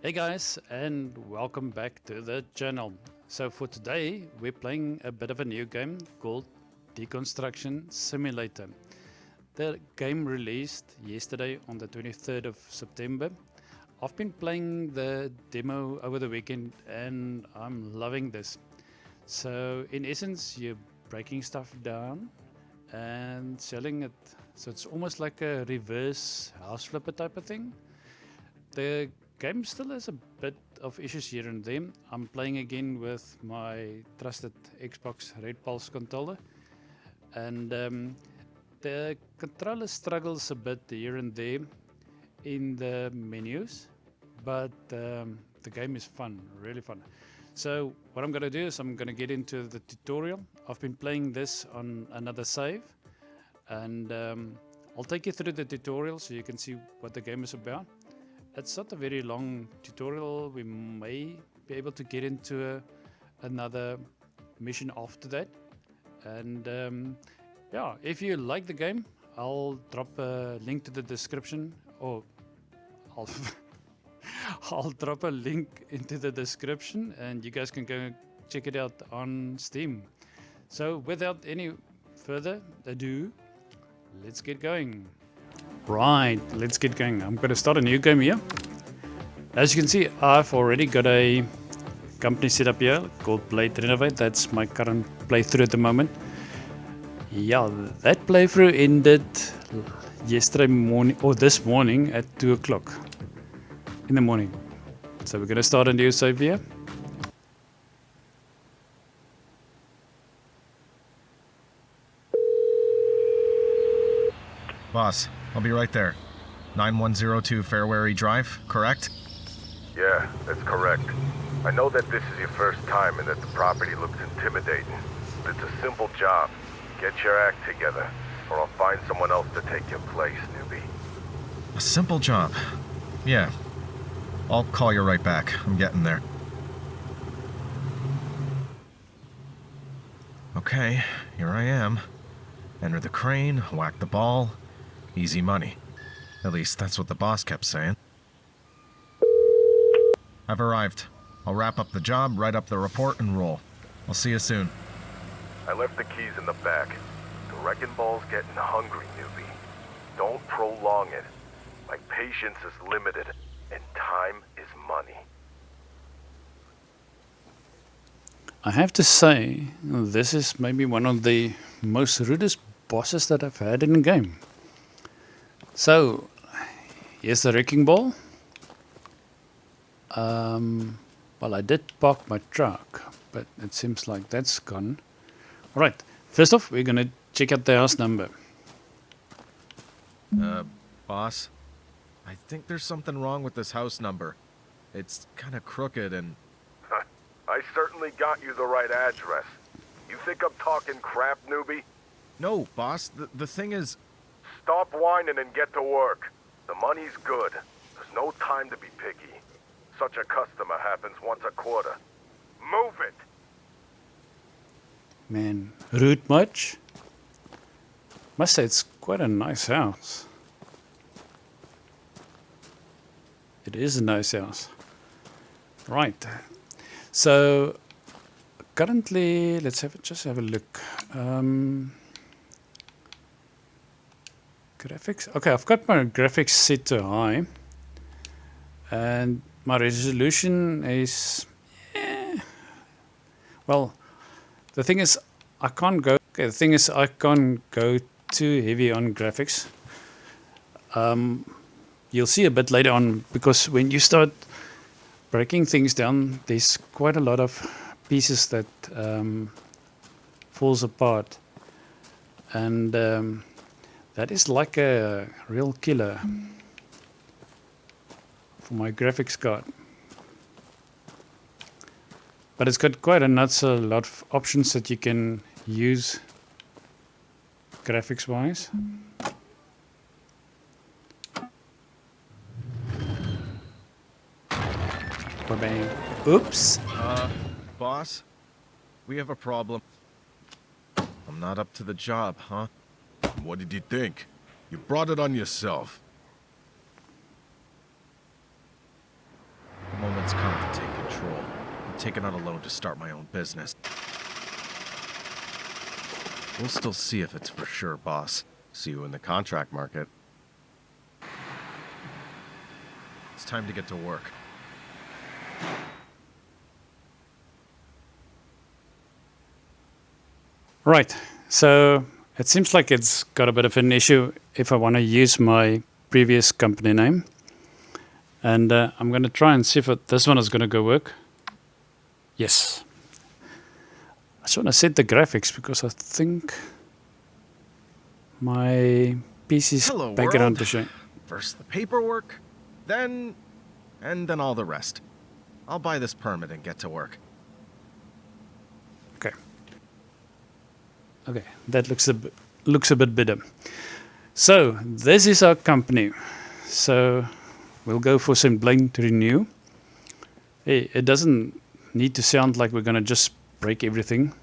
Hey guys, and welcome back to the channel. So for today we're playing a bit of a new game called Deconstruction Simulator. The game released yesterday on the 23rd of September. I've been playing the demo over the weekend and I'm loving this. So in essence you're breaking stuff down and selling it. So it's almost like a reverse house flipper type of thing. The game still has a bit of issues here and there. I'm playing again with my trusted Xbox Red Pulse controller, and the controller struggles a bit here and there in the menus, but the game is fun, really fun. So what I'm going to do is I'm going to get into the tutorial. I've been playing this on another save, and I'll take you through the tutorial so you can see what the game is about. It's not a very long tutorial. We may be able to get into another mission after that. And yeah, if you like the game, I'll drop a link to the description, or I'll I'll drop a link into the description and you guys can go check it out on Steam. So without any further ado, let's get going. Right, let's get going. I'm going to start a new game here. As you can see, I've already got a company set up here called Blade Renovate. That's my current playthrough at the moment. Yeah, that playthrough ended yesterday morning, or this morning at 2 o'clock in the morning. So we're going to start a new save here. Boss, I'll be right there. 9102 Fairwary Drive, correct? Yeah, that's correct. I know that this is your first time and that the property looks intimidating. But it's a simple job. Get your act together, or I'll find someone else to take your place, newbie. A simple job. Yeah. I'll call you right back. I'm getting there. Okay, here I am. Enter the crane, whack the ball. Easy money. At least that's what the boss kept saying. I've arrived. I'll wrap up the job, write up the report, and roll. I'll see you soon. I left the keys in the back. The wrecking ball's getting hungry, newbie. Don't prolong it. My patience is limited, and time is money. I have to say, this is maybe one of the most rudest bosses that I've had in the game. So, here's the wrecking ball. Well, I did park my truck, but it seems like that's gone. Right, first off, we're gonna check out the house number. Boss? I think there's something wrong with this house number. It's kinda crooked and... I certainly got you the right address. You think I'm talking crap, newbie? No, boss, the thing is... Stop whining and get to work. The money's good. There's no time to be picky. Such a customer happens once a quarter. Move it! Man, rude much? Must say it's quite a nice house. It is a nice house. Right. So currently, let's just have a look. Graphics. Okay, I've got my graphics set to high, and my resolution is. Well, the thing is, I can't go. Okay, the thing is, I can't go too heavy on graphics. You'll see a bit later on, because when you start breaking things down, there's quite a lot of pieces that falls apart, and that is like a real killer for my graphics card. But it's got quite a lot of options that you can use graphics wise. Bang. Oops. Boss? We have a problem. I'm not up to the job, huh? What did you think? You brought it on yourself. taken out a loan to start my own business. We'll still see if it's for sure, boss. See you in the contract market. It's time to get to work. Right, so it seems like it's got a bit of an issue if I want to use my previous company name. And I'm going to try and see if this one is going to go work. Yes. I just want to set the graphics because I think my PC's Hello, background world. is showing. First the paperwork, and then all the rest. I'll buy this permit and get to work. Okay. Okay, that looks a bit better. So this is our company. So we'll go for some blind renew. Hey, it doesn't need to sound like we're gonna just break everything.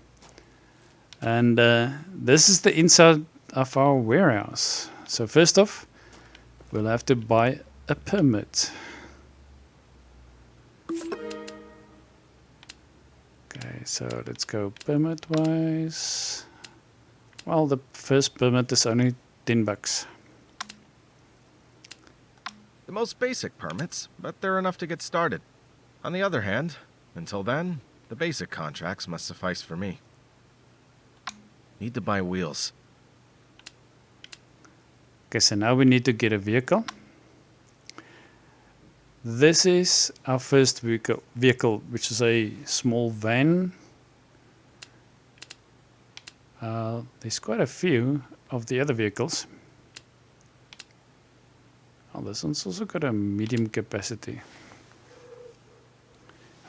And this is the inside of our warehouse. So first off, we'll have to buy a permit. Okay, so let's go permit wise. Well, the first permit is only $10. The most basic permits, but they're enough to get started. On the other hand, until then, the basic contracts must suffice for me. Need to buy wheels. Okay, so now we need to get a vehicle. This is our first vehicle, which is a small van. There's quite a few of the other vehicles. Oh, this one's also got a medium capacity.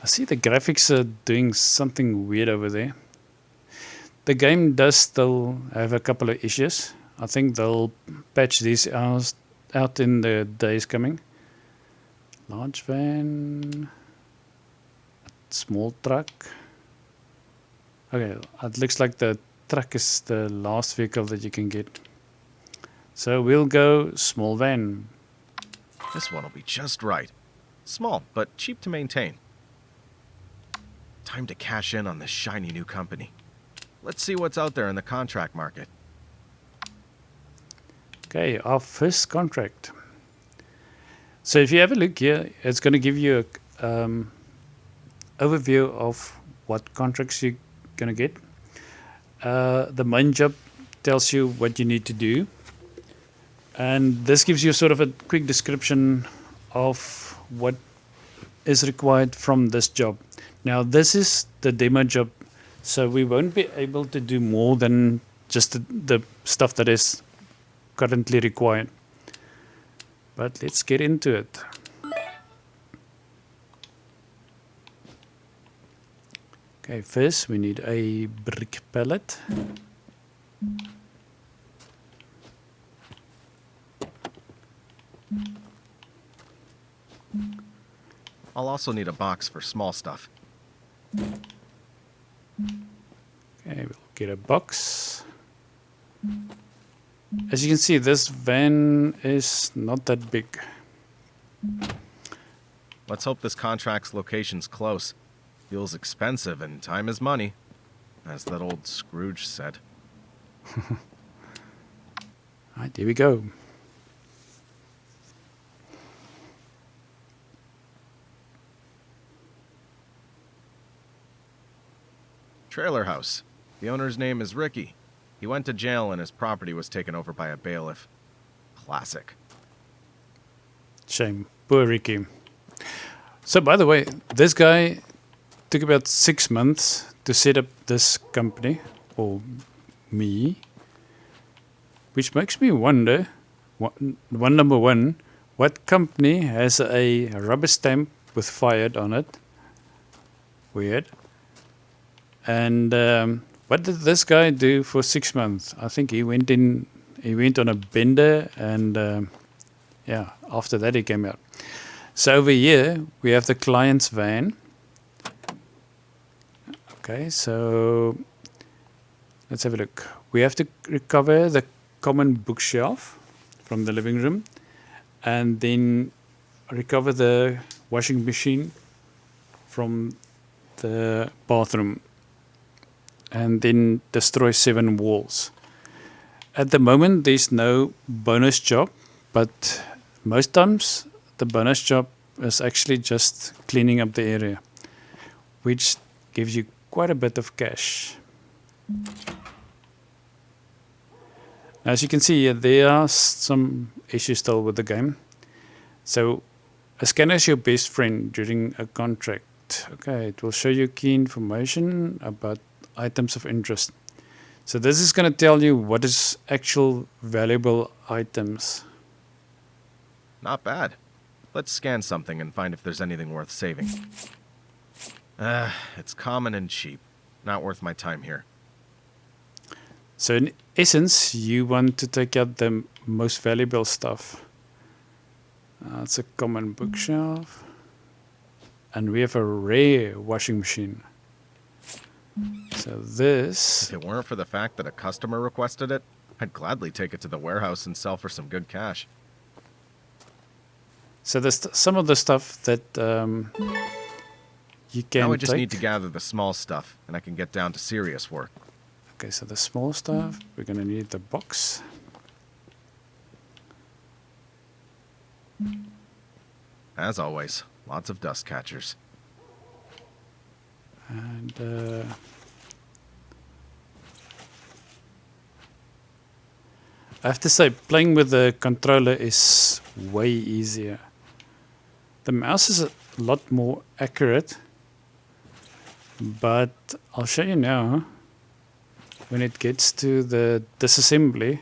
I see the graphics are doing something weird over there. The game does still have a couple of issues. I think they'll patch these out in the days coming. Large van, small truck. Okay, it looks like the truck is the last vehicle that you can get. So we'll go small van. This one will be just right. Small, but cheap to maintain. Time to cash in on this shiny new company. Let's see what's out there in the contract market. Okay, our first contract. So if you have a look here, it's going to give you an overview of what contracts you're going to get. The main job tells you what you need to do. And this gives you sort of a quick description of what is required from this job. Now, this is the demo job, so we won't be able to do more than just the stuff that is currently required. But let's get into it. Okay, first we need a brick pallet. I'll also need a box for small stuff. Okay, we'll get a box. As you can see, this van is not that big. Let's hope this contract's location's close. Fuel's expensive and time is money, as that old Scrooge said. Alright, here we go. Trailer house. The owner's name is Ricky. He went to jail and his property was taken over by a bailiff. Classic. Shame. Poor Ricky. So, by the way, this guy took about 6 months to set up this company, or me, which makes me wonder, number one, what company has a rubber stamp with fired on it? Weird. And what did this guy do for 6 months? I think he went on a bender, and yeah, after that he came out. So over here we have the client's van. Okay, so let's have a look. We have to recover the common bookshelf from the living room, and then recover the washing machine from the bathroom and then destroy 7 walls. At the moment, there's no bonus job, but most times the bonus job is actually just cleaning up the area, which gives you quite a bit of cash. As you can see here, there are some issues still with the game. So a scanner is your best friend during a contract. Okay, it will show you key information about items of interest. So this is going to tell you what is actual valuable items. Not bad. Let's scan something and find if there's anything worth saving. It's common and cheap. Not worth my time here. So in essence, you want to take out the most valuable stuff. It's a common bookshelf. And we have a rare washing machine. So this... If it weren't for the fact that a customer requested it, I'd gladly take it to the warehouse and sell for some good cash. So there's some of the stuff that you can Now I just take. need to gather the small stuff, and I can get down to serious work. Okay, so the small stuff, we're going to need the box. As always, lots of dust catchers. And I have to say, playing with the controller is way easier. The mouse is a lot more accurate, but I'll show you now. When it gets to the disassembly,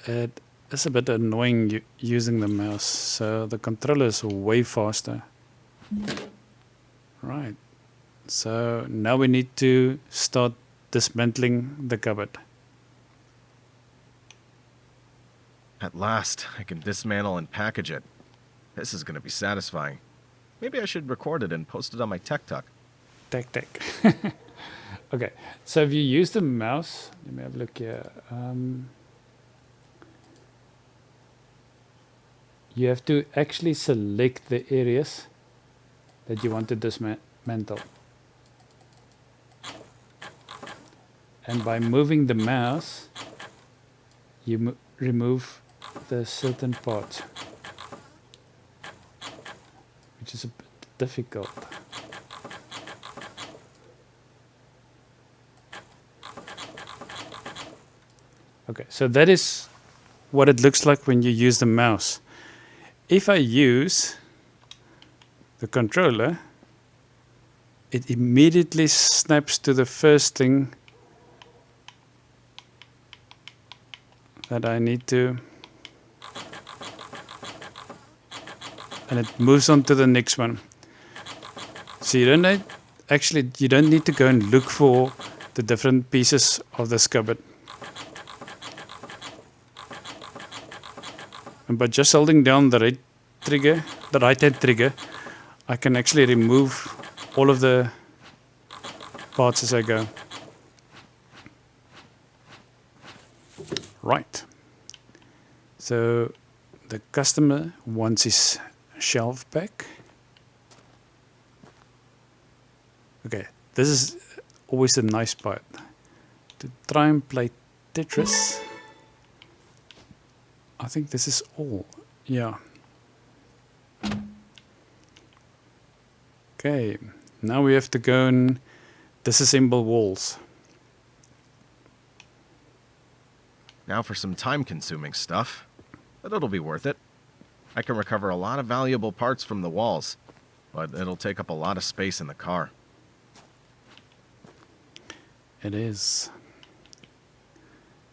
it is a bit annoying using the mouse, so the controller is way faster. Right, so now we need to start dismantling the cupboard. At last, I can dismantle and package it. This is going to be satisfying. Maybe I should record it and post it on my TikTok. Tech. Okay, so if you use the mouse, let me have a look here. You have to actually select the areas that you want to dismantle. And by moving the mouse, you remove the certain parts, which is a bit difficult. Okay, so that is what it looks like when you use the mouse. If I use the controller, it immediately snaps to the first thing that I need to, and it moves on to the next one. So you don't need, actually you don't need to go and look for the different pieces of this cupboard. And by just holding down the right-hand trigger, I can actually remove all of the parts as I go. Right. So the customer wants his shelf back. Okay, this is always the nice part. To try and play Tetris. I think this is all. Yeah. Okay, now we have to go and disassemble walls. Now for some time-consuming stuff, but it'll be worth it. I can recover a lot of valuable parts from the walls, but it'll take up a lot of space in the car. It is.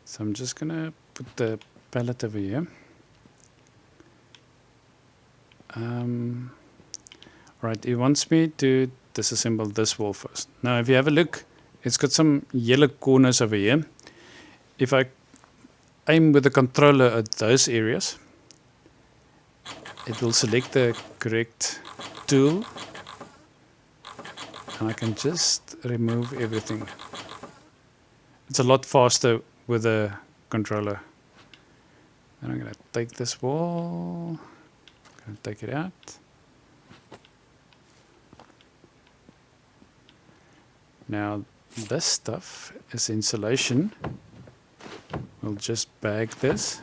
So I'm just gonna put the pallet over here. Right, it wants me to disassemble this wall first. Now if you have a look, it's got some yellow corners over here. If I aim with the controller at those areas, it will select the correct tool, and I can just remove everything. It's a lot faster with the controller. And I'm going to take this wall, going to take it out. Now this stuff is insulation. We'll just bag this.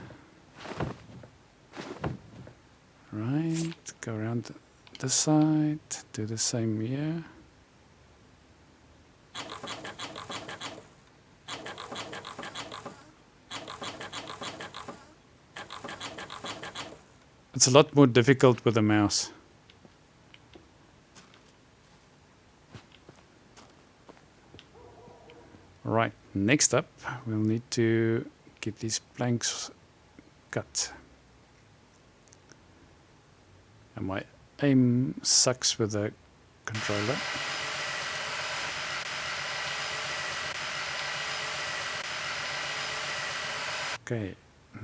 Right, go around this side, do the same here. It's a lot more difficult with a mouse. Right, next up, we'll need to get these planks cut. And my aim sucks with the controller. Okay,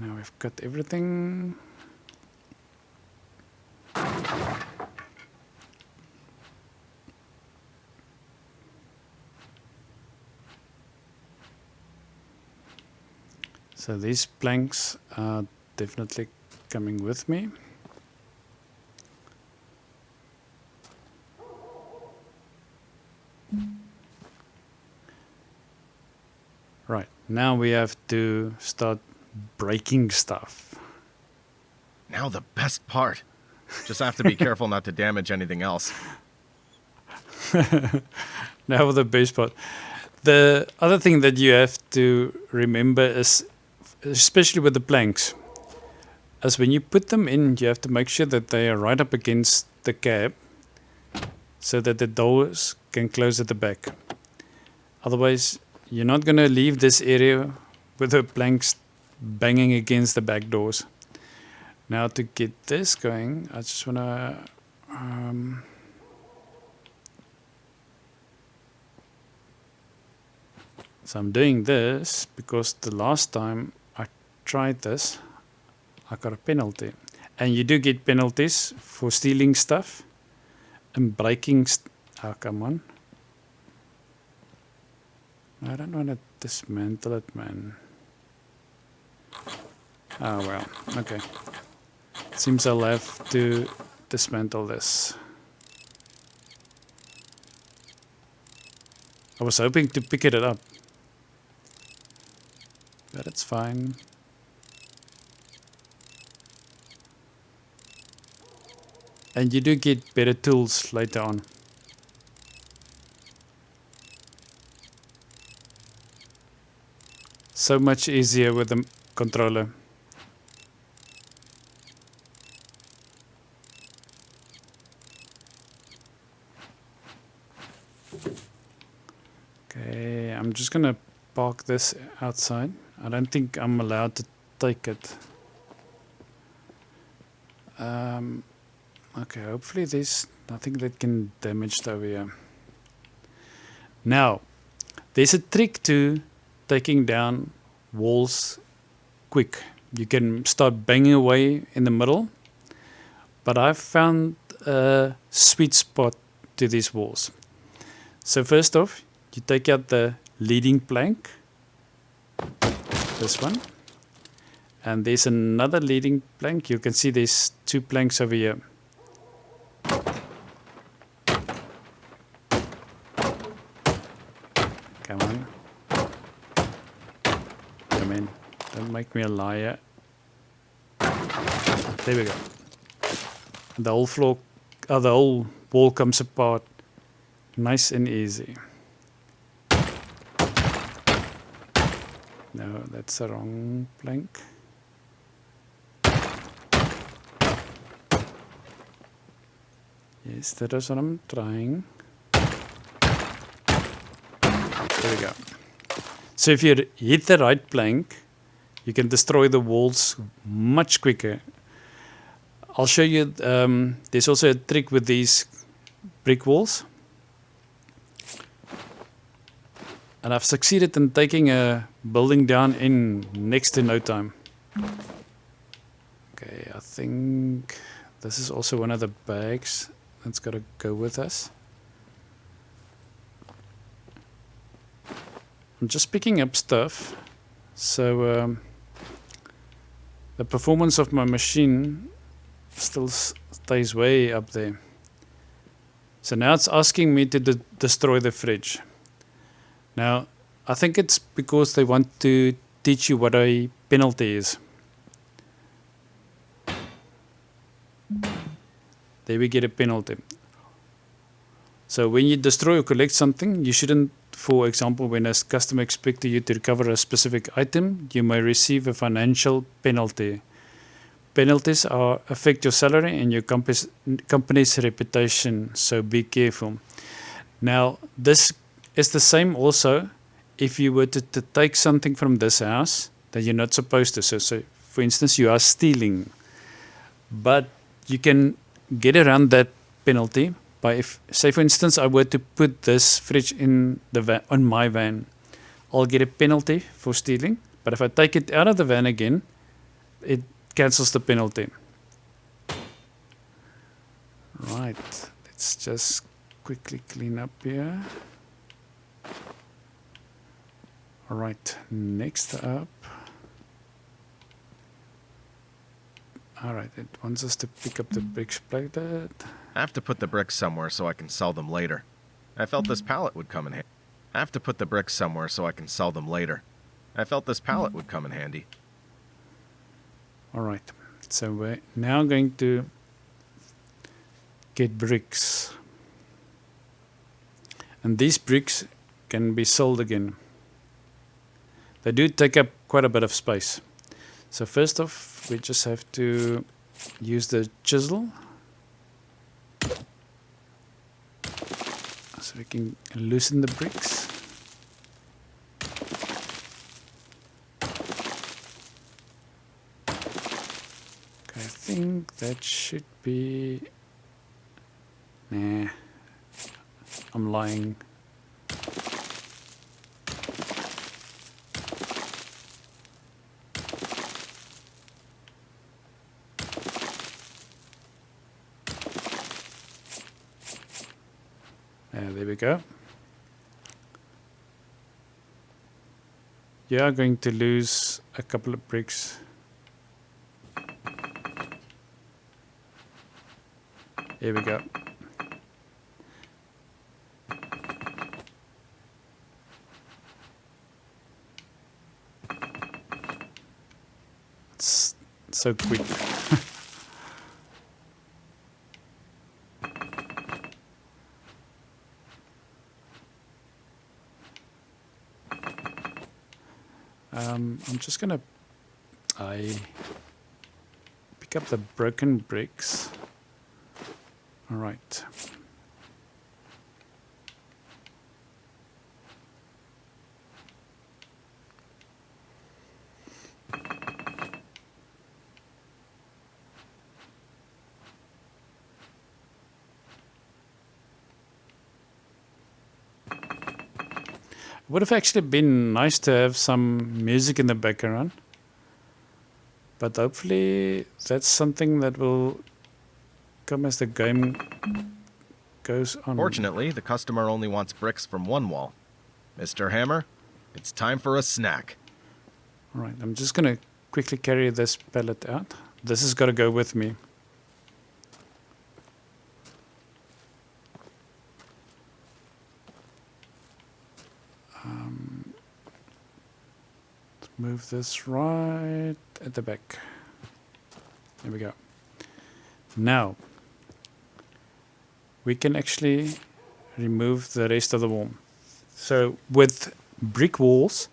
now we've got everything. So these planks are definitely coming with me. Right, now we have to start breaking stuff. Now the best part. Just have to be careful not to damage anything else. Now the best part. The other thing that you have to remember is, especially with the planks, is when you put them in, you have to make sure that they are right up against the cab so that the doors can close at the back. Otherwise, you're not going to leave this area with the planks banging against the back doors. Now to get this going, I just want to so I'm doing this because the last time I tried this, I got a penalty. And you do get penalties for stealing stuff and breaking oh, come on. I don't want to dismantle it, man. Oh, well, okay. Seems I'll have to dismantle this. I was hoping to pick it up, but it's fine. And you do get better tools later on. So much easier with the controller. Okay, I'm just gonna park this outside. I don't think I'm allowed to take it. Okay, hopefully there's nothing that can damage it over here. Now, there's a trick to taking down walls quick. You can start banging away in the middle, but I've found a sweet spot to these walls. So first off, you take out the leading plank, this one, and there's another leading plank. You can see there's two planks over here. Come on. Come in. Don't make me a liar. There we go. The whole floor, the whole wall comes apart nice and easy. No, that's the wrong plank. Yes, that is what I'm trying. There we go. So if you hit the right plank, you can destroy the walls much quicker. I'll show you, there's also a trick with these brick walls. And I've succeeded in taking a building down in next to no time. Okay, I think this is also one of the bags that's got to go with us. I'm just picking up stuff, so the performance of my machine still stays way up there. So now it's asking me to destroy the fridge. Now, I think it's because they want to teach you what a penalty is. There we get a penalty. So when you destroy or collect something, you shouldn't, for example, when a customer expects you to recover a specific item, you may receive a financial penalty. Penalties affect your salary and your company's reputation, so be careful. Now, this is the same also if you were to take something from this house that you're not supposed to. So, for instance, you are stealing, but you can get around that penalty by, if, say, for instance, I were to put this fridge in the on my van, I'll get a penalty for stealing. But if I take it out of the van again, it cancels the penalty. Right, let's just quickly clean up here. All right, next up. All right, it wants us to pick up the bricks like that. I have to put the bricks somewhere so I can sell them later. I felt this pallet would come in handy. I have to put the bricks somewhere so I can sell them later. I felt this pallet would come in handy. All right, so we're now going to get bricks. And these bricks can be sold again. They do take up quite a bit of space. So first off, we just have to use the chisel. So we can loosen the bricks. Okay, I think that should be... Nah, I'm lying. There we go. You are going to lose a couple of bricks. Here we go. It's so quick. I'm just gonna pick up the broken bricks. All right. Would have actually been nice to have some music in the background, but hopefully that's something that will come as the game goes on. Fortunately, the customer only wants bricks from one wall. Mr. Hammer, it's time for a snack. All right, I'm just going to quickly carry this pallet out. This has got to go with me. Move this right at the back. There we go. Now, we can actually remove the rest of the wall. So with brick walls,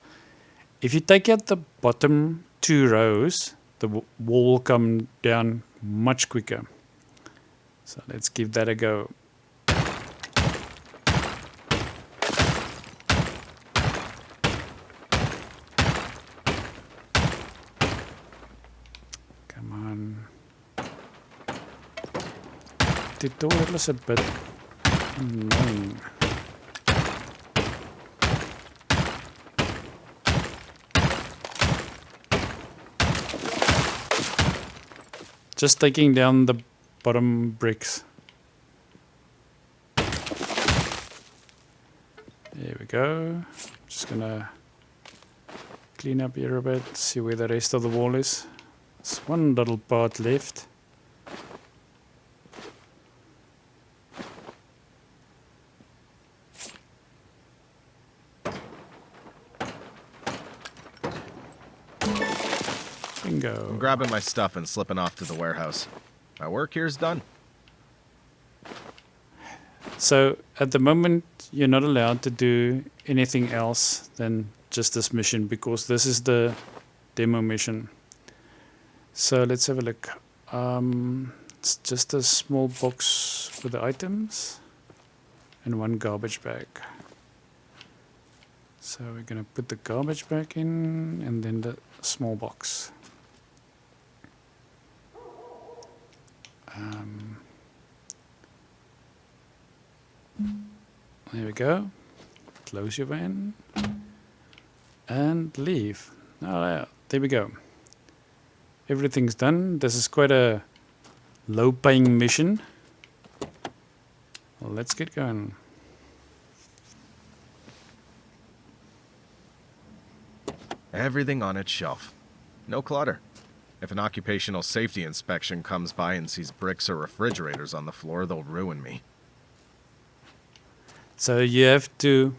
if you take out the bottom two rows, the wall will come down much quicker. So let's give that a go. The door is a bit annoying. Just taking down the bottom bricks. There we go. Just gonna clean up here a bit, see where the rest of the wall is. There's one little part left. Bingo. I'm grabbing my stuff and slipping off to the warehouse. My work here's done. So at the moment, you're not allowed to do anything else than just this mission because this is the demo mission. So let's have a look. It's just a small box with the items and one garbage bag. So we're going to put the garbage bag in and then the small box. There we go. Close your van and leave. Oh, there we go. Everything's done. This is quite a low-paying mission. Well, let's get going. Everything on its shelf. No clutter. If an occupational safety inspection comes by and sees bricks or refrigerators on the floor, they'll ruin me. So you have to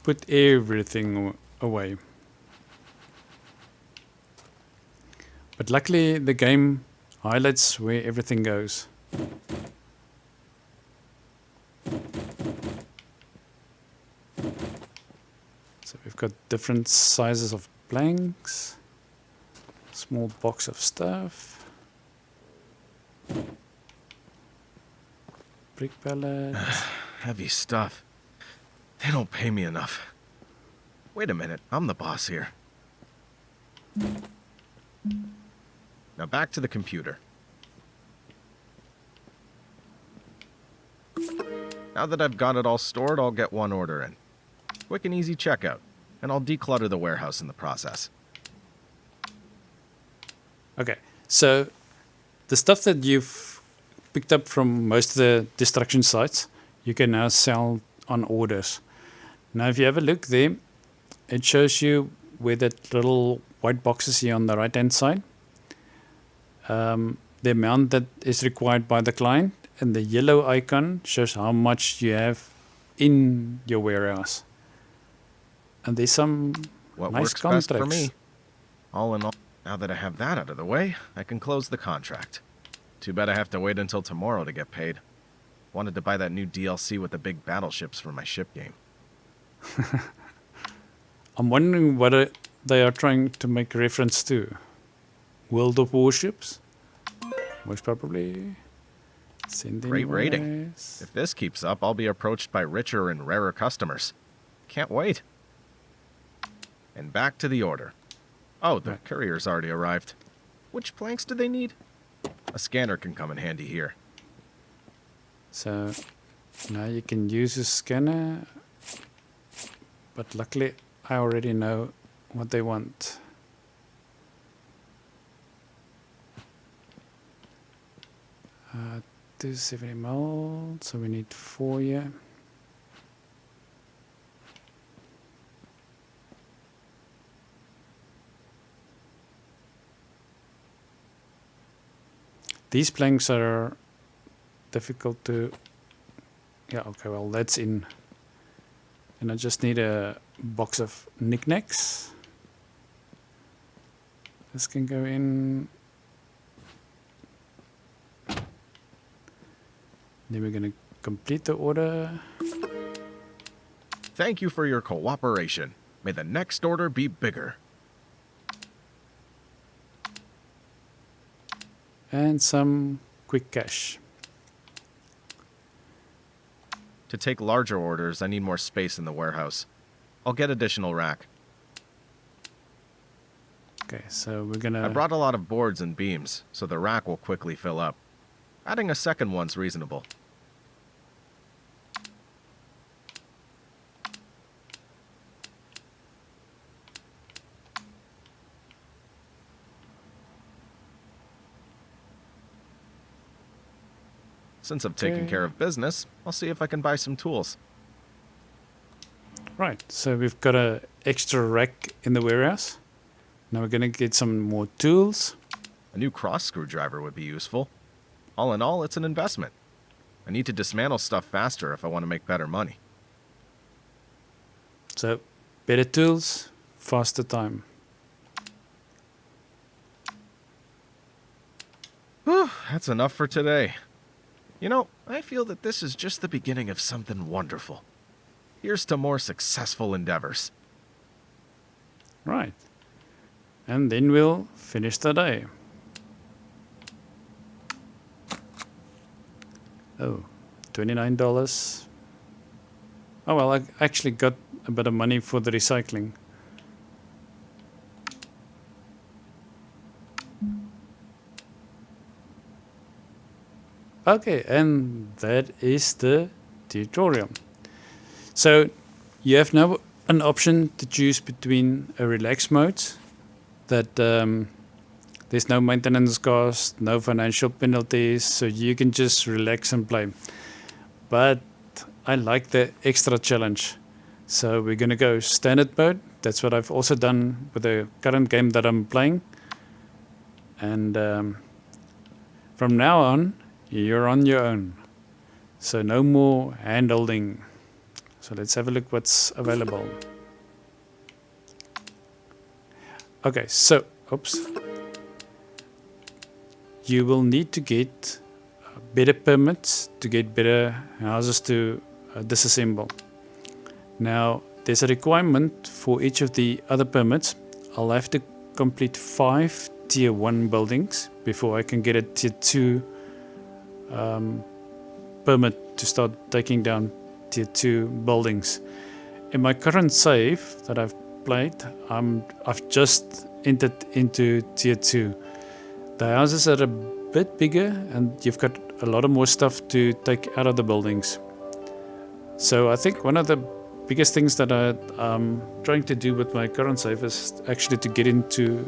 put everything away. But luckily the game highlights where everything goes. So we've got different sizes of planks, small box of stuff, brick pallet. Heavy stuff. They don't pay me enough. Wait a minute, I'm the boss here. Now back to the computer. Now that I've got it all stored, I'll get one order in. Quick and easy checkout, and I'll declutter the warehouse in the process. Okay, so the stuff that you've picked up from most of the destruction sites, you can now sell on orders. Now if you have a look there, it shows you where that little white box is here on the right hand side. The amount that is required by the client, and the yellow icon shows how much you have in your warehouse. And there's some What nice works contracts. best for me. All in all, now that I have that out of the way, I can close the contract. Too bad I have to wait until tomorrow to get paid. Wanted to buy that new DLC with the big battleships for my ship game. I'm wondering what they are trying to make reference to. World of Warships? Most probably. Great rating. If this keeps up, I'll be approached by richer and rarer customers. Can't wait. And back to the order. Oh, the courier's already arrived. Which planks do they need? A scanner can come in handy here. So now you can use a scanner, but luckily I already know what they want. Uh, 270 mil, so we need 4 here. These planks are difficult to... Yeah, okay, well, that's in. And I just need a box of knickknacks. This can go in. Then we're going to complete the order. Thank you for your cooperation. May the next order be bigger. And some quick cash. To take larger orders, I need more space in the warehouse. I'll get additional rack. Okay, so we're gonna... I brought a lot of boards and beams, so the rack will quickly fill up. Adding a second one's reasonable. Since I've taken care of business, I'll see if I can buy some tools. Right, so we've got a extra rack in the warehouse. Now we're gonna get some more tools. A new cross screwdriver would be useful. All in all, it's an investment. I need to dismantle stuff faster if I want to make better money. So, better tools, faster time. that's enough for today. You know, I feel that this is just the beginning of something wonderful. Here's to more successful endeavors. Right. And then we'll finish the day. Oh, $29. Oh, well, I actually got a bit of money for the recycling. Okay, and that is the tutorial. So you have now an option to choose between a relax mode that there's no maintenance cost, no financial penalties, so you can just relax and play. But I like the extra challenge. So we're going to go standard mode. That's what I've also done with the current game that I'm playing. And from now on, you're on your own. So no more hand holding. So let's have a look what's available. Okay, so, oops. You will need to get better permits to get better houses to disassemble. Now, there's a requirement for each of the other permits. I'll have to complete 5 tier 1 buildings before I can get a tier 2 permit to start taking down tier 2 buildings. In my current save that I've played, I've just entered into tier 2. The houses are a bit bigger and you've got a lot of more stuff to take out of the buildings. So I think one of the biggest things that I'm trying to do with my current save is actually to get into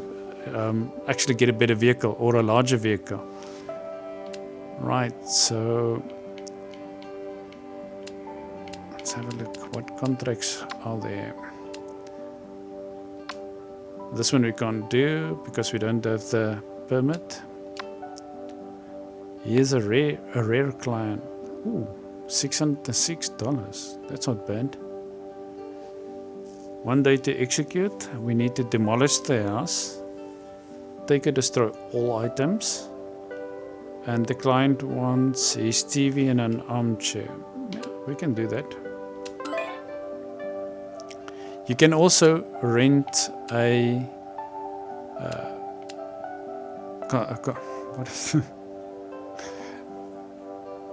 actually get a better vehicle or a larger vehicle. Right, so let's have a look. What contracts are there? This one we can't do because we don't have the permit. Here's a rare client. Ooh, $606. That's not bad. 1 day to execute. We need to demolish the house. Take or destroy all items. And the client wants his TV and an armchair. Yeah, we can do that. You can also rent a what is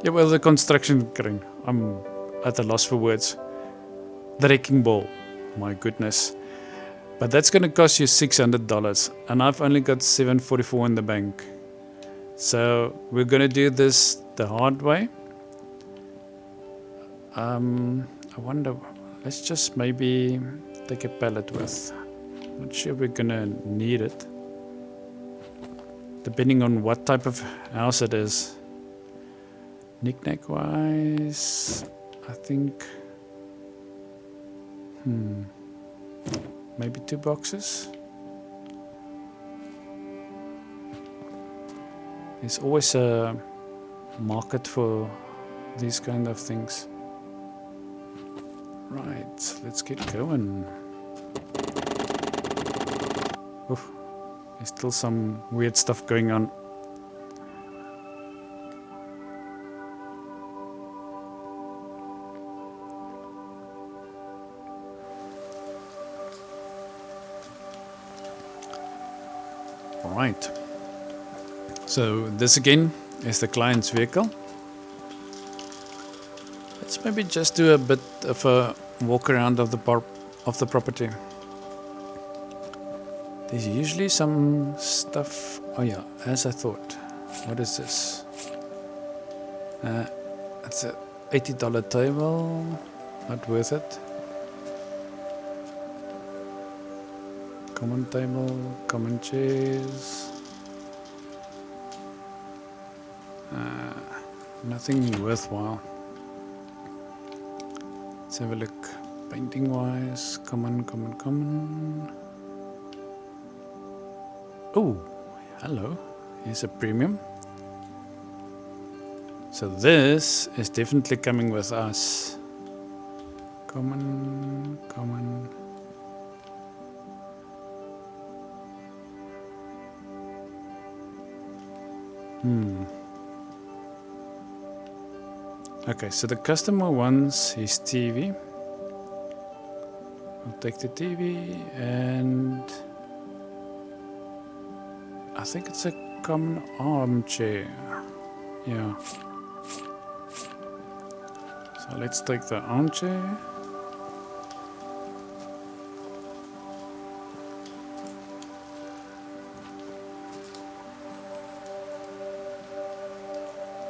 yeah, well, the construction crane. I'm at a loss for words. The wrecking ball. My goodness. But that's going to cost you $600, and I've only got $744 in the bank. So we're going to do this the hard way. I wonder, let's just maybe take a pallet with. Not sure we're going to need it. Depending on what type of house it is. Knick-knack wise, I think, maybe 2 boxes. There's always a market for these kind of things. Right, let's get going. Oof, there's still some weird stuff going on. Right. So this again is the client's vehicle. Let's maybe just do a bit of a walk around of the property. There's usually some stuff. Oh yeah, as I thought. What is this? It's a $80 table. Not worth it. Common table, common chairs. Nothing worthwhile. Let's have a look. Painting wise, common. Oh, hello. Here's a premium. So this is definitely coming with us. Common. Okay, so the customer wants his TV. I'll take the TV, and I think it's a common armchair. Yeah. So let's take the armchair.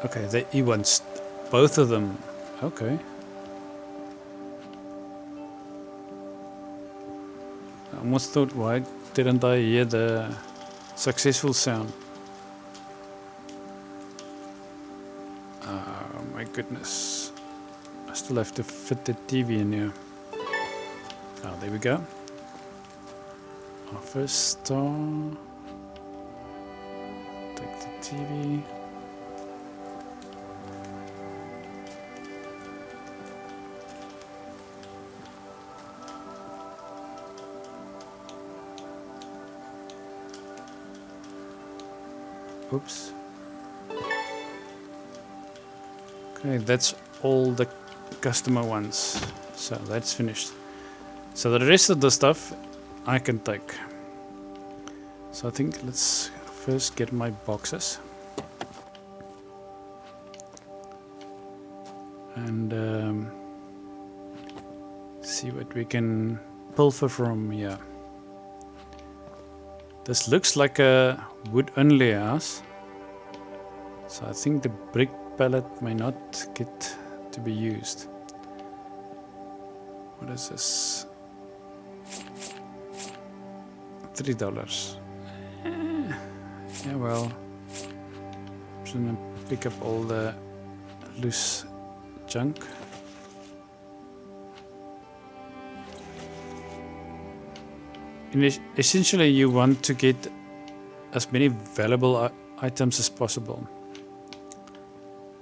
Okay, he wants both of them. Okay. I almost thought, why didn't I hear the successful sound? Oh my goodness. I still have to fit the TV in here. Oh, there we go. Our first star. Take the TV. Oops. Okay, that's all the customer wants. So that's finished. So the rest of the stuff I can take. So I think let's first get my boxes. And see what we can pilfer from here. This looks like a wood-only house. So I think the brick pallet may not get to be used. What is this? $3. Yeah, well, I'm just gonna pick up all the loose junk. Essentially, you want to get as many valuable items as possible.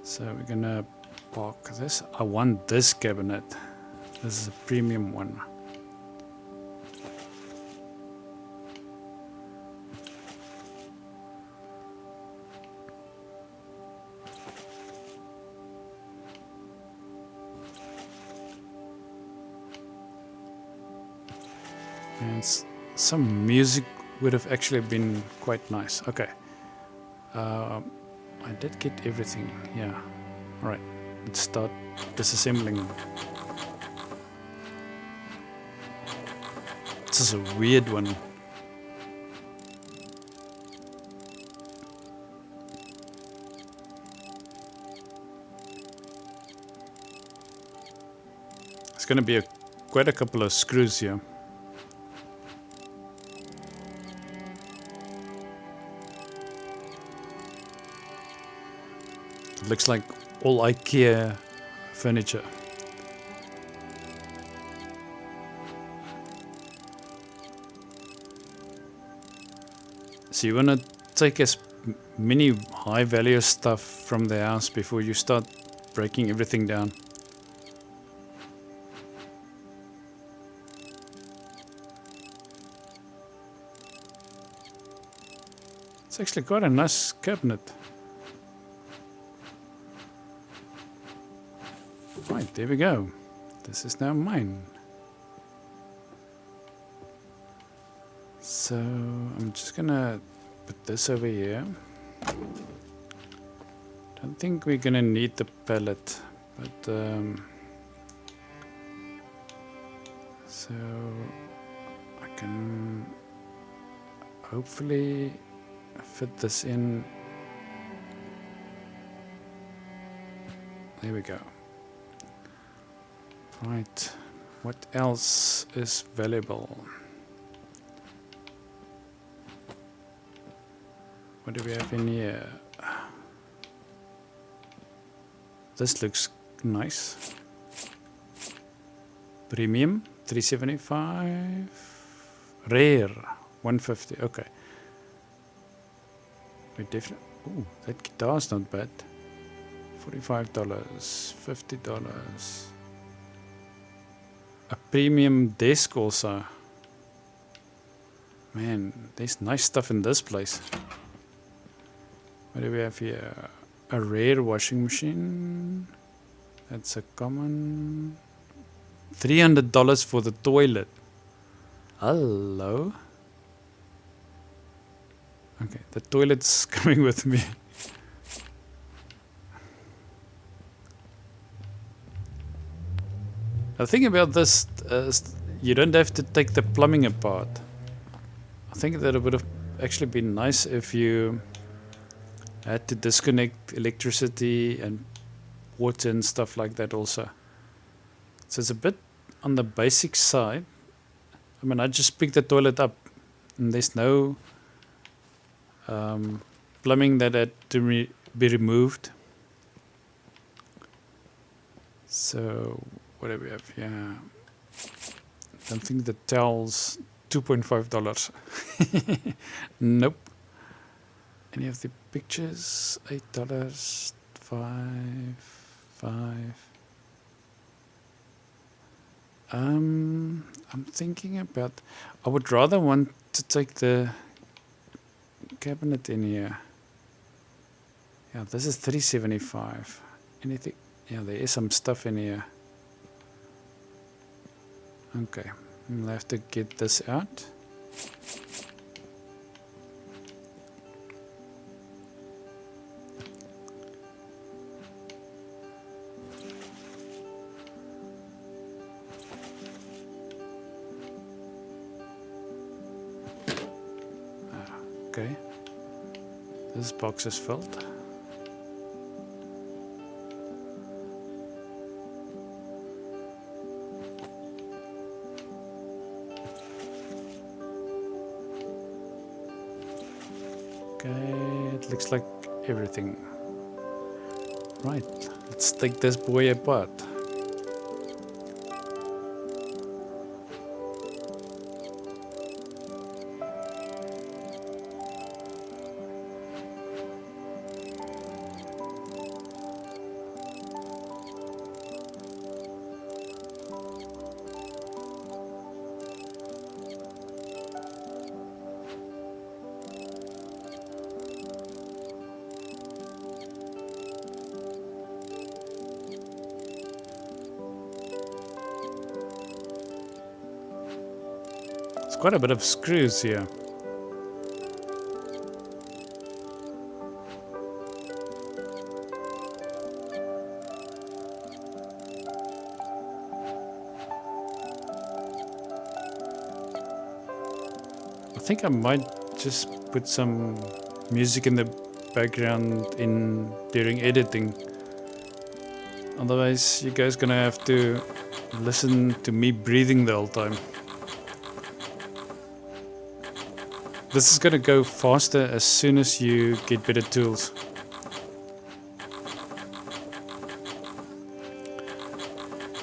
So we're gonna park this. I want this cabinet. This is a premium one. And some music would have actually been quite nice. Okay. I did get everything. Yeah. Alright. Let's start disassembling. This is a weird one. It's going to be quite a couple of screws here. It looks like all IKEA furniture. So you want to take as many high value stuff from the house before you start breaking everything down. It's actually quite a nice cabinet. Right, there we go. This is now mine. So I'm just gonna put this over here. Don't think we're gonna need the pallet, but so I can hopefully fit this in. There we go. Right, what else is valuable? What do we have in here? This looks nice. Premium, $375. Rare, $150. Okay. We definitely. Ooh, that guitar's not bad. $45, $50. A premium desk also. Man, there's nice stuff in this place. What do we have here? A rare washing machine. That's a common. $300 for the toilet. Hello. Okay, the toilet's coming with me. The thing about this is you don't have to take the plumbing apart. I think that it would have actually been nice if you had to disconnect electricity and water and stuff like that also. So it's a bit on the basic side. I mean, I just picked the toilet up and there's no plumbing that had to be removed. So what do we have here? I don't think the towel's $2.5. Nope. Any of the pictures? $8, $5. I'm thinking about. I would rather want to take the cabinet in here. Yeah, this is $3.75. Anything? Yeah, there is some stuff in here. Okay, I'll have to get this out. Okay, this box is filled. Okay, it looks like everything. Right, let's take this boy apart. It's quite a bit of screws here. I think I might just put some music in the background during editing. Otherwise, you guys gonna have to listen to me breathing the whole time. This is gonna go faster as soon as you get better tools.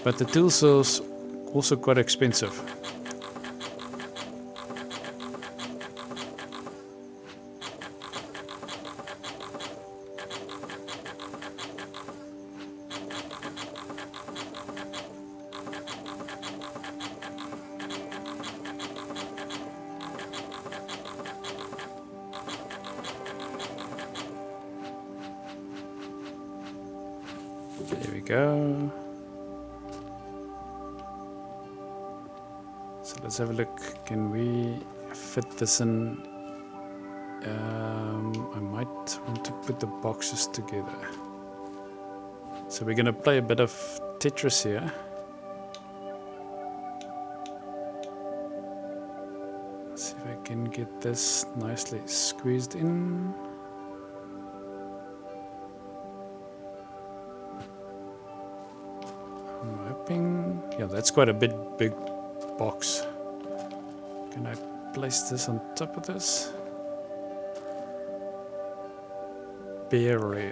But the tools are also quite expensive. There we go. So let's have a look. Can we fit this in? I might want to put the boxes together. So we're going to play a bit of Tetris here. Let's see if I can get this nicely squeezed in. Yeah, that's quite a big box. Can I place this on top of this? Barely.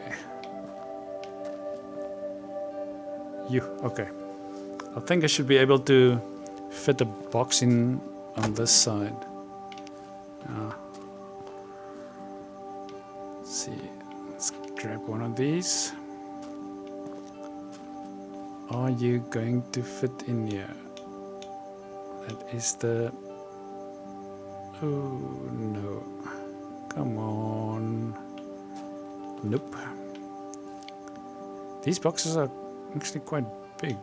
Okay. I think I should be able to fit a box in on this side. Let's see. Let's grab one of these. Are you going to fit in here? That is the... Oh no. Come on. Nope. These boxes are actually quite big.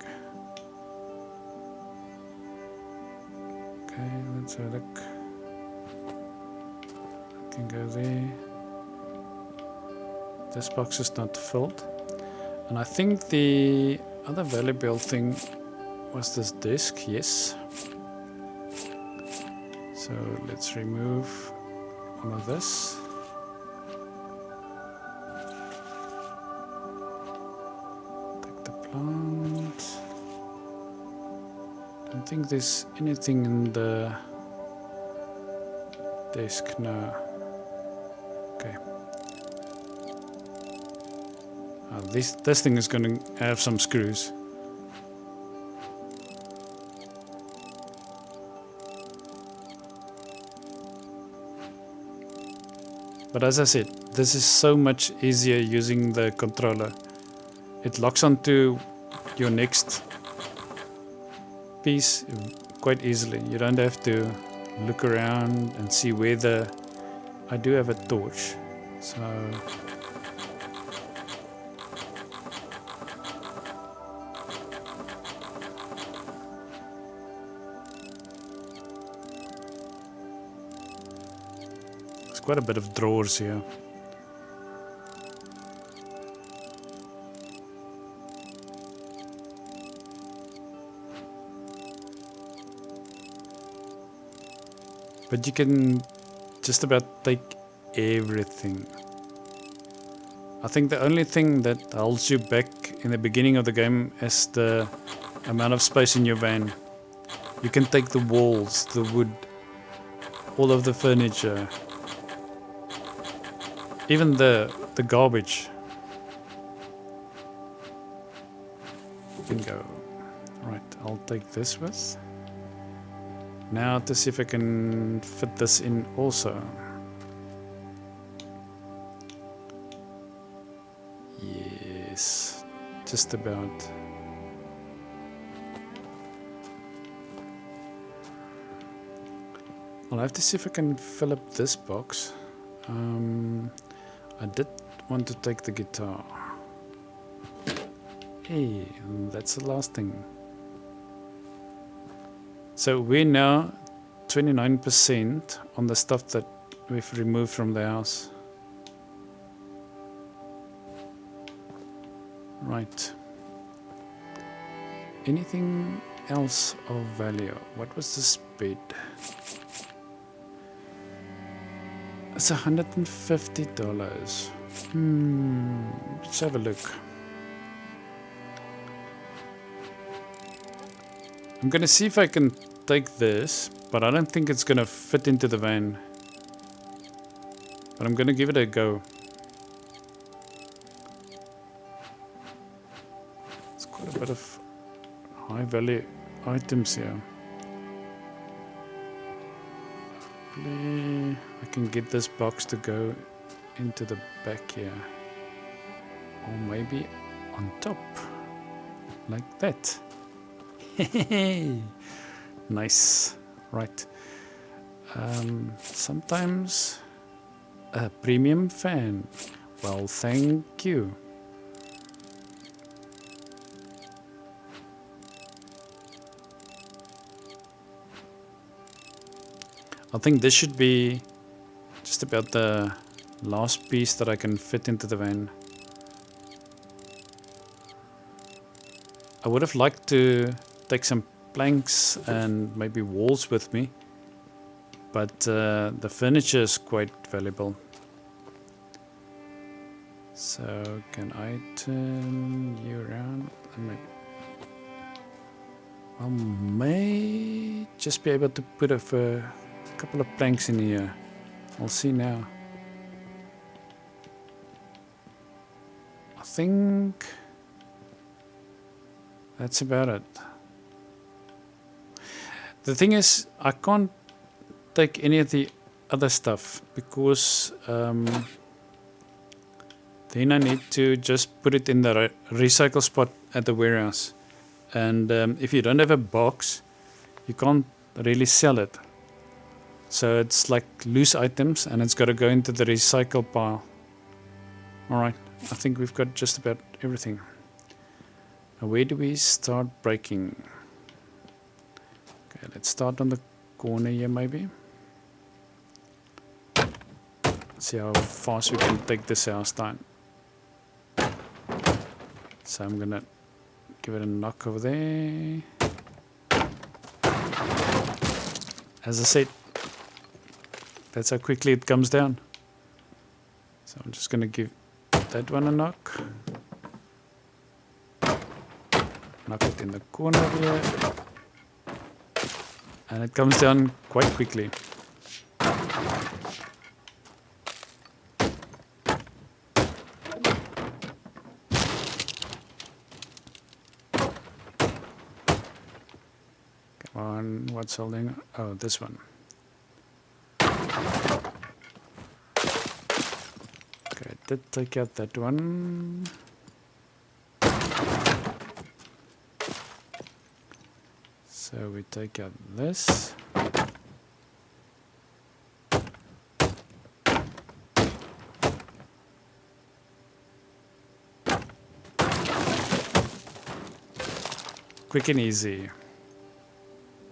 Okay, let's have a look. I can go there. This box is not filled. And I think the other valuable thing was this disc, yes. So let's remove all of this. Take the plant. Don't think there's anything in the desk now. Okay. This thing is going to have some screws. But as I said, this is so much easier using the controller. It locks onto your next piece quite easily. You don't have to look around and see where the... I do have a torch, so... There's quite a bit of drawers here. But you can just about take everything. I think the only thing that holds you back in the beginning of the game is the amount of space in your van. You can take the walls, the wood, all of the furniture, even the garbage. You can go. Right, I'll take this with. Now to see if I can fit this in also. Yes, just about. I'll have to see if I can fill up this box. I did want to take the guitar. Hey, that's the last thing. So we're now 29% on the stuff that we've removed from the house. Right. Anything else of value? What was this bid? It's $150. Let's have a look. I'm gonna see if I can take this, but I don't think it's gonna fit into the van. But I'm gonna give it a go. It's quite a bit of high value items here. Hopefully I can get this box to go into the back here. Or maybe on top. Like that. Nice. Right. Sometimes a premium fan. Well, thank you. I think this should be just about the last piece that I can fit into the van. I would have liked to take some planks and maybe walls with me, but the furniture is quite valuable. So can I turn you around? I may just be able to put a couple of planks in here. I'll see now. I think that's about it. The thing is, I can't take any of the other stuff because then I need to just put it in the recycle spot at the warehouse. And if you don't have a box, you can't really sell it. So it's like loose items and it's got to go into the recycle pile. Alright, I think we've got just about everything. Now where do we start breaking? Okay, let's start on the corner here maybe. See how fast we can take this house down. So I'm gonna give it a knock over there. As I said, that's how quickly it comes down. So I'm just gonna give that one a knock. Knock it in the corner over here. And it comes down quite quickly. Come on, what's holding? Oh, this one. Okay, I did take out that one. So we take out this. Quick and easy.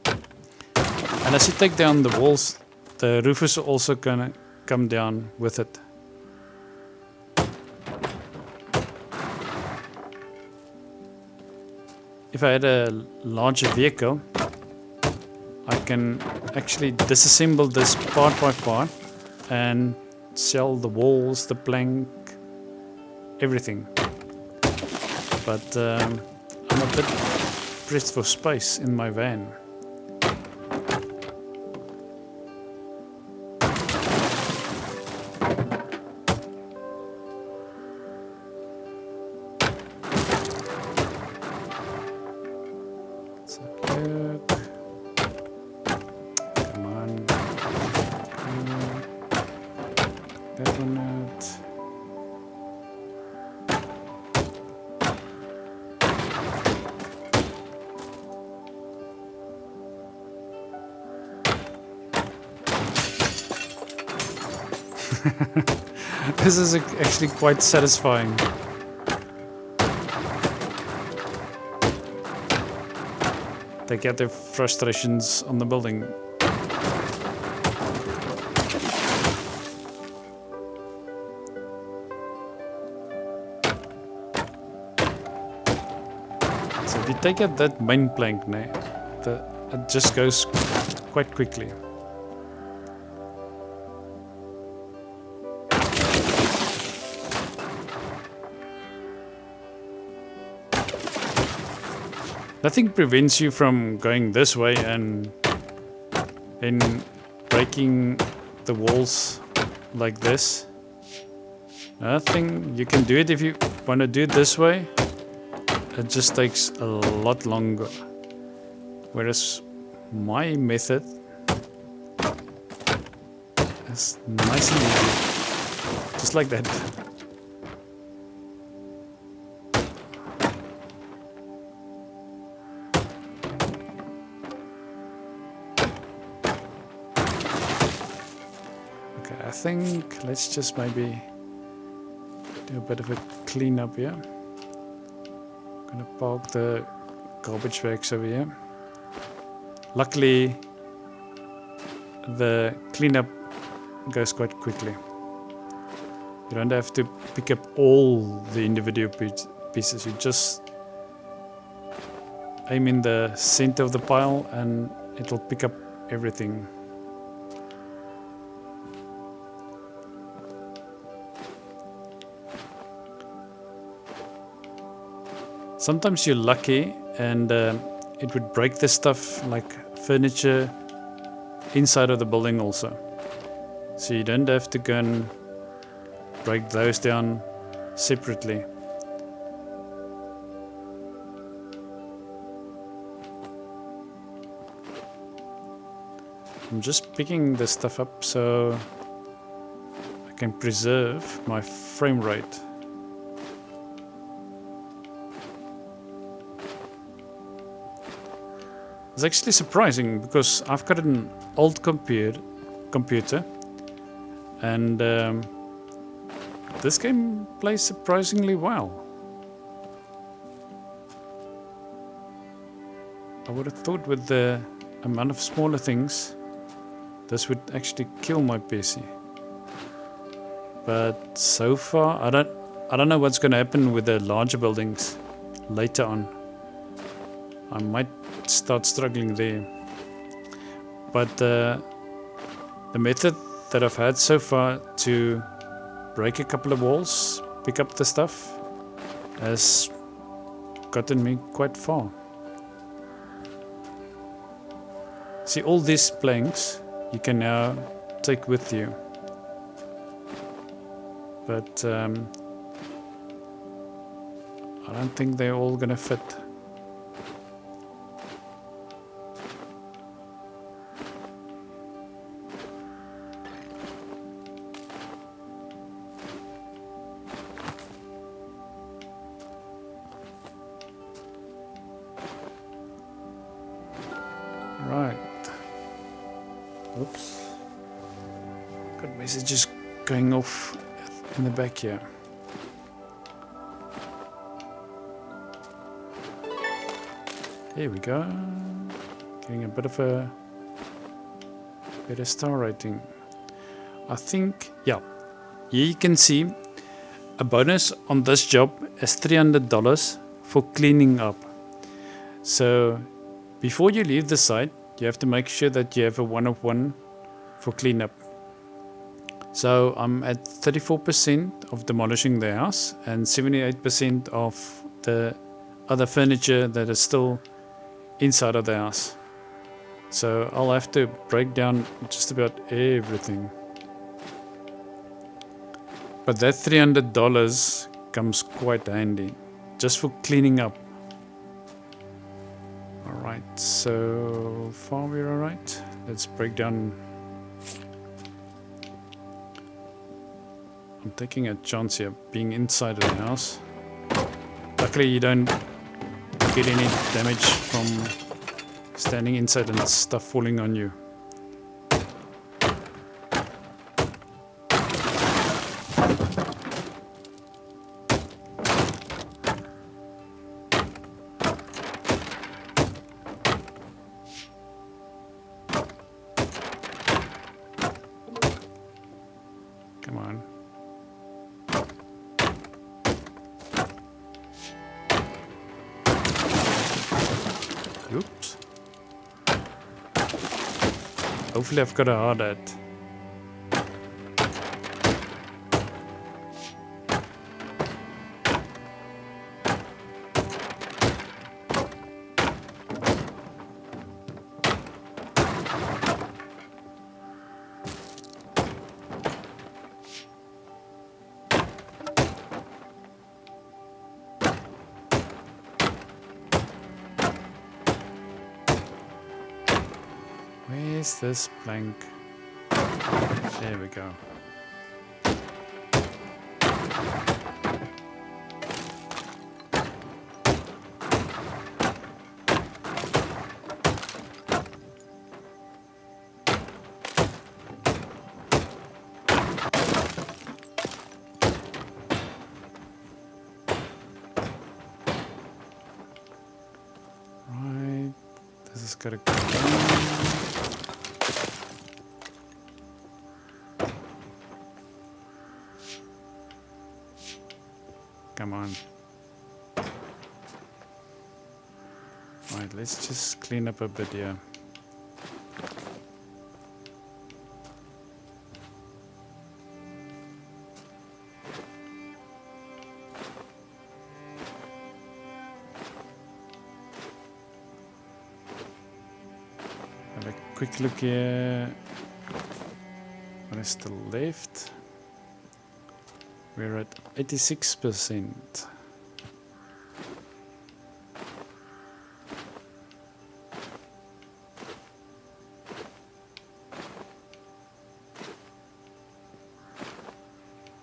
And as you take down the walls, the roof is also gonna come down with it. If I had a larger vehicle, I can actually disassemble this part by part and sell the walls, the plank, everything. But I'm a bit pressed for space in my van. This is actually quite satisfying. They get their frustrations on the building. So if you take out that main plank now, it just goes quite quickly. Nothing prevents you from going this way and breaking the walls like this. Nothing. You can do it if you want to do it this way. It just takes a lot longer. Whereas my method is nice and easy. Just like that. I think let's just maybe do a bit of a cleanup here. I'm gonna park the garbage bags over here. Luckily, the cleanup goes quite quickly. You don't have to pick up all the individual pieces. You just aim in the center of the pile and it will pick up everything. Sometimes you're lucky and it would break the stuff like furniture inside of the building also. So you don't have to go and break those down separately. I'm just picking this stuff up so I can preserve my frame rate. It's actually surprising because I've got an old computer and this game plays surprisingly well. I would have thought with the amount of smaller things, this would actually kill my PC. But so far, I don't know what's going to happen with the larger buildings later on. I might start struggling there. But the method that I've had so far to break a couple of walls, pick up the stuff, has gotten me quite far. See, all these planks you can now take with you. But I don't think they're all gonna fit. Right. Oops. Got messages going off in the back here. Here we go. Getting a bit of a better star rating. I think, yeah. Here you can see a bonus on this job is $300 for cleaning up. So before you leave the site, you have to make sure that you have a 1 of 1 for cleanup. So I'm at 34% of demolishing the house and 78% of the other furniture that is still inside of the house. So I'll have to break down just about everything. But that $300 comes quite handy just for cleaning up. Alright, so far we're alright. Let's break down. I'm taking a chance here being inside of the house. Luckily you don't get any damage from standing inside and stuff falling on you. Come on. Oops. Hopefully I've got a hard hat. Where's this plank? There we go. Right, this is gotta go down. Come on. Right, let's just clean up a bit here. Have a quick look here. What is still left? We're at 86%.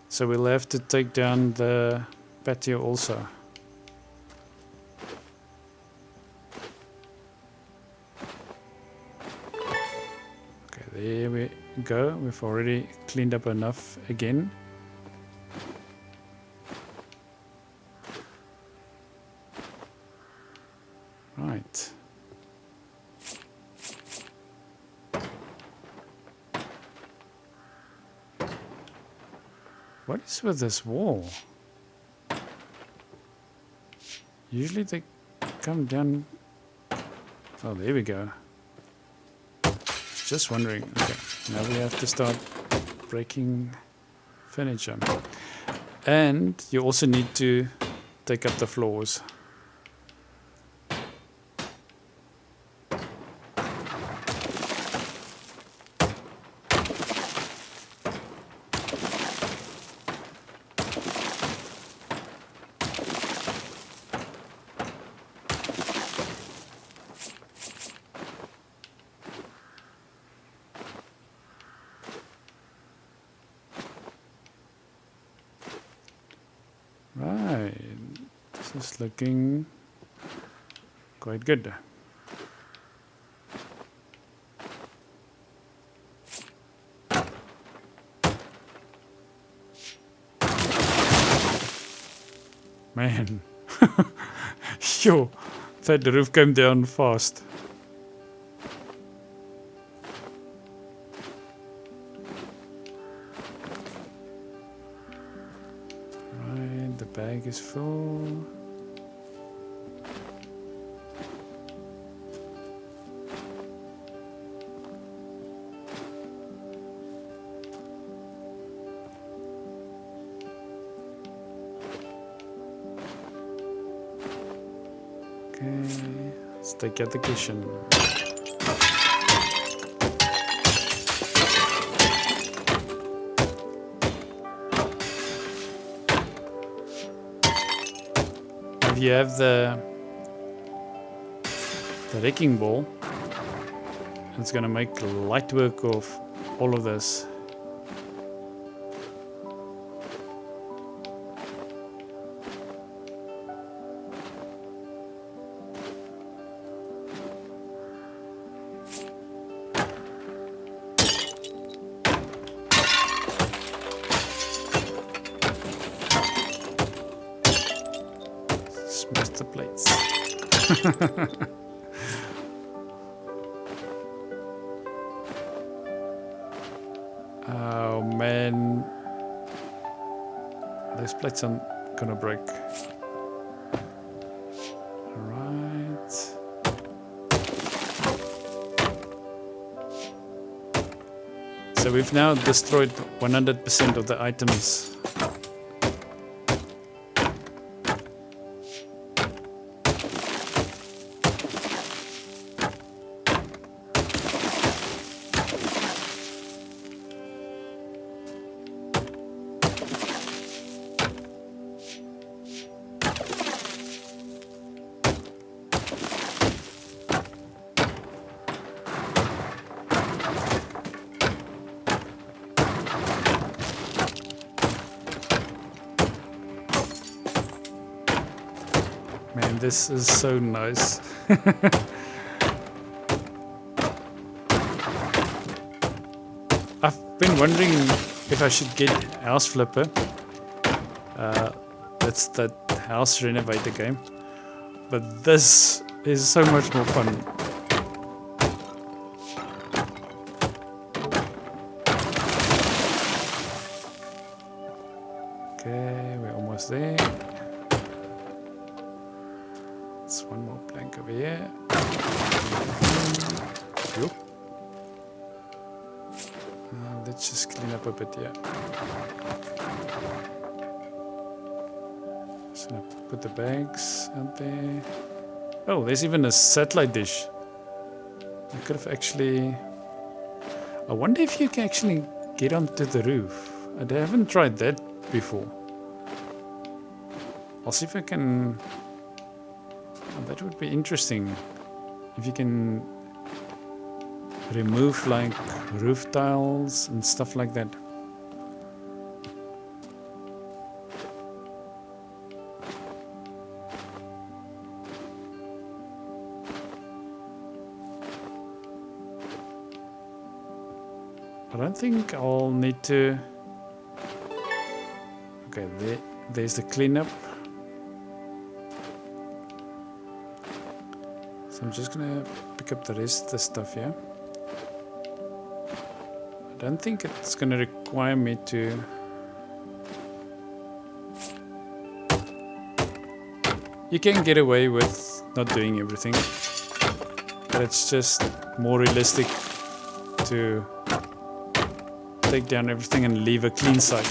So we'll have to take down the patio also. Okay, there we go. We've already cleaned up enough again. Right. What is with this wall? Usually they come down. Oh, there we go. Just wondering. Okay, now we have to start breaking furniture. And you also need to take up the floors. Right, this is looking quite good. Man, yo, that roof came down fast. The bag is full. Okay, let's take out the kitchen. You have the wrecking ball. It's gonna make light work of all of this. Smash the plates. Oh man, those plates aren't gonna break. Alright. So we've now destroyed 100% of the items. Man, this is so nice. I've been wondering if I should get House Flipper. That's that house renovator game. But this is so much more fun. Okay, we're almost there. There's one more plank over here. Yep. Let's just clean up a bit here. Just gonna put the bags out there. Oh, there's even a satellite dish. I could have actually... I wonder if you can actually get onto the roof. I haven't tried that before. I'll see if I can... Oh, that would be interesting. If you can remove like roof tiles and stuff like that. I don't think I'll need to... Okay, there's the cleanup. So I'm just gonna pick up the rest of the stuff here. I don't think it's gonna require me to You can get away with not doing everything, but it's just more realistic to take down everything and leave a clean site.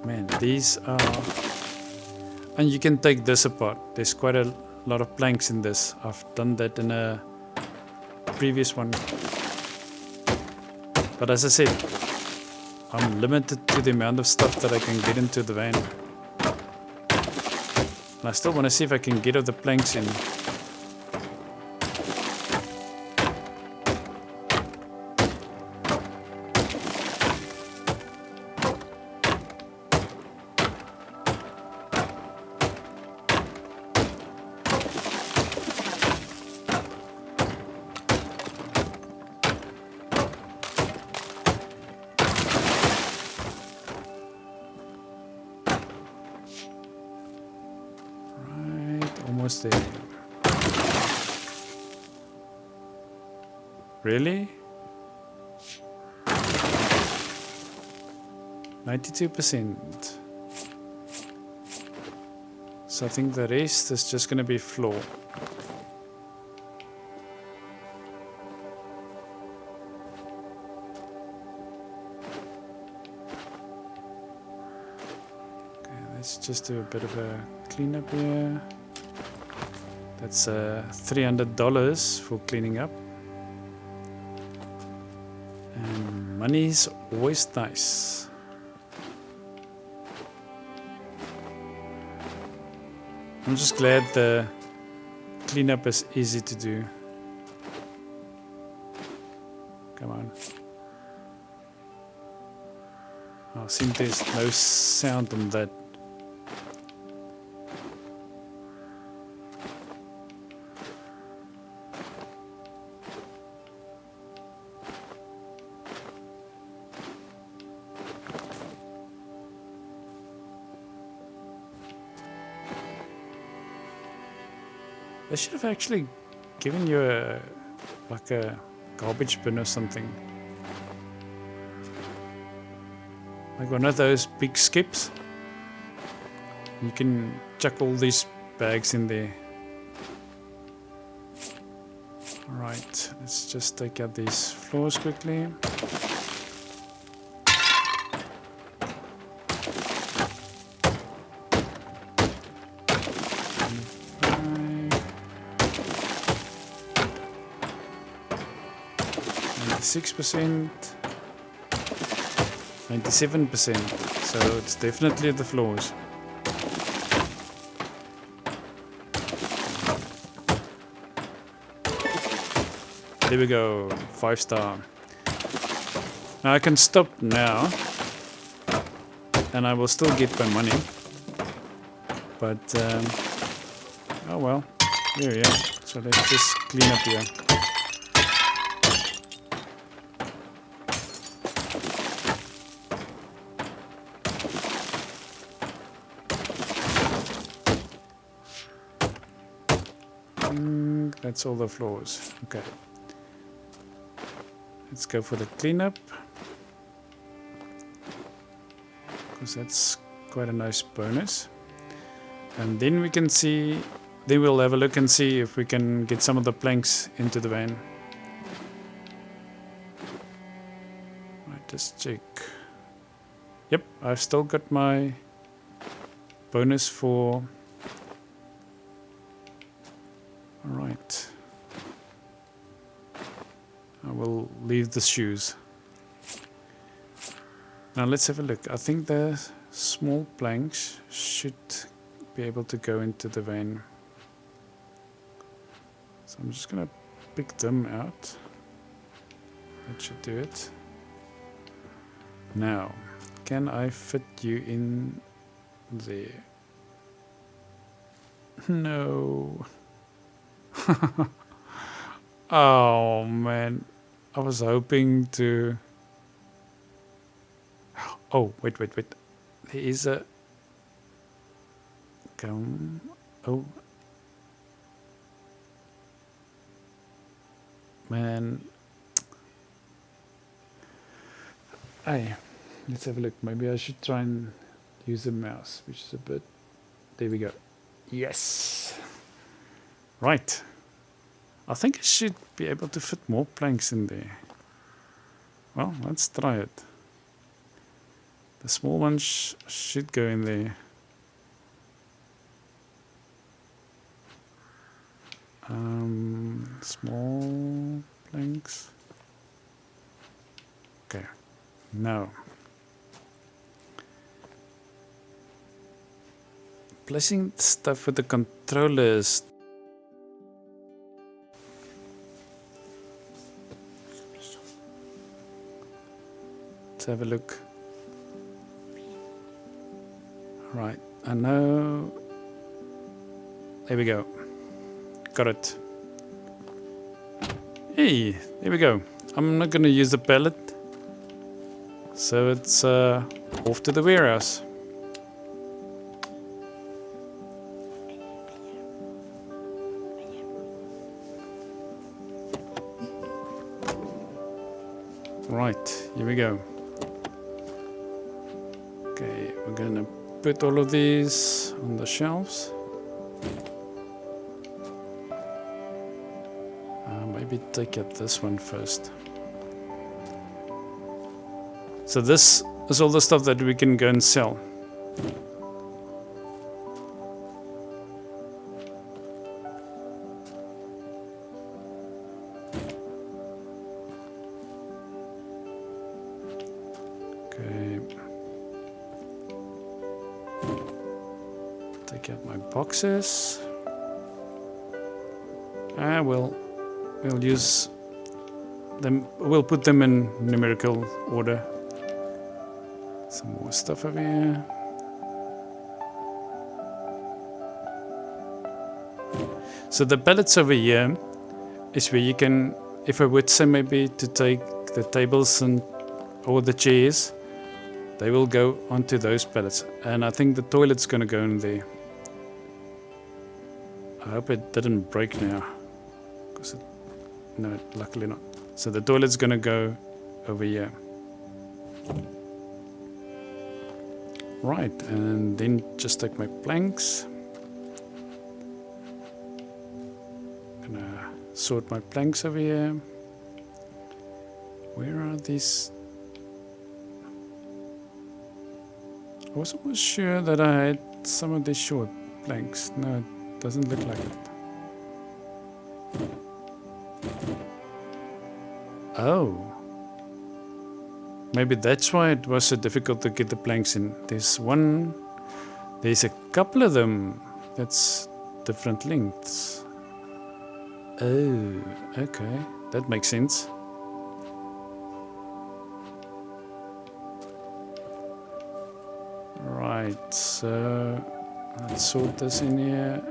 Man, these are... And you can take this apart. There's quite a lot of planks in this. I've done that in a previous one. But as I said, I'm limited to the amount of stuff that I can get into the van. And I still want to see if I can get all the planks in. Almost there. Really? 92%. So I think the rest is just going to be floor. Okay, let's just do a bit of a cleanup here. That's $300 for cleaning up. And money's always nice. I'm just glad the cleanup is easy to do. Come on. Oh, I think there's no sound on that. They should have actually given you like a garbage bin or something. Like one of those big skips. You can chuck all these bags in there. Alright, let's just take out these floors quickly. %, 97%, so it's definitely the floors. There we go, 5-star. Now I can stop now, and I will still get my money. But oh well, there we are. So let's just clean up here. That's all the floors. Okay. Let's go for the cleanup. Because that's quite a nice bonus. And then we can see, then we'll have a look and see if we can get some of the planks into the van. Right, just check. Yep, I've still got my bonus for... Alright. I will leave the shoes. Now let's have a look. I think the small planks should be able to go into the van. So I'm just gonna pick them out. That should do it. Now, can I fit you in there? No. Oh man, I was hoping to... Oh, wait. There is a... Come... Oh. Man, Hey, let's have a look. Maybe I should try and use the mouse, which is a bit... There we go. Yes. Right. I think I should be able to fit more planks in there. Well, let's try it. The small ones should go in there. Small planks. Okay. Now. Placing stuff with the controllers. Let's have a look. Right, I know. There we go. Got it. Hey, there we go. I'm not going to use the pallet. So it's off to the warehouse. Right, here we go. Okay, we're gonna put all of these on the shelves. Maybe take out this one first. So this is all the stuff that we can go and sell. Okay. Take out my boxes. We'll use them. We'll put them in numerical order. Some more stuff over here. So the pallets over here is where you can, if I would say maybe to take the tables and or the chairs, they will go onto those pallets. And I think the toilet's going to go in there. I hope it didn't break now. No, luckily not. So the toilet's going to go over here. Right, and then just take my planks. Gonna sort my planks over here. Where are these? I was almost sure that I had some of these short planks. No, it doesn't look like it. Oh. Maybe that's why it was so difficult to get the planks in. There's a couple of them that's different lengths. Oh, okay. That makes sense. Right, so let's sort this in here.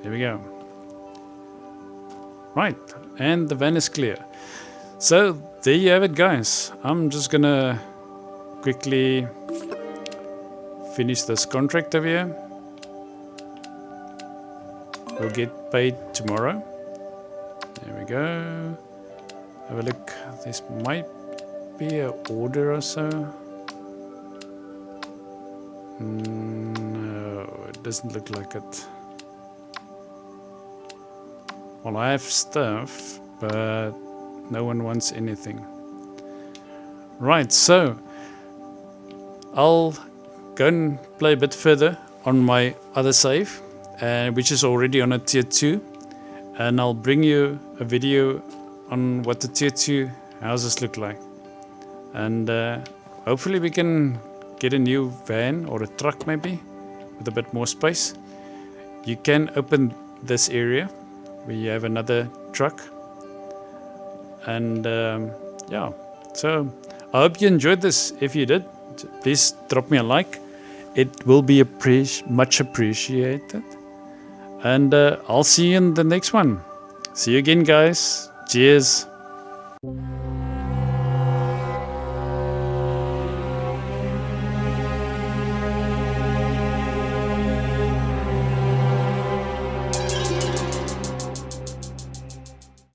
Here we go. Right, and the van is clear. So there you have it, guys. I'm just gonna quickly finish this contract over here. We'll get paid tomorrow. There we go. Have a look. This might be an order or so. No, it doesn't look like it. Well, I have stuff, but no one wants anything. Right, so I'll go and play a bit further on my other save, which is already on a tier 2. And I'll bring you a video on what the tier 2 houses look like. And hopefully we can get a new van or a truck maybe with a bit more space. You can open this area. We have another truck. And yeah, so I hope you enjoyed this. If you did, please drop me a like. It will be much appreciated. And I'll see you in the next one. See you again, guys. Cheers.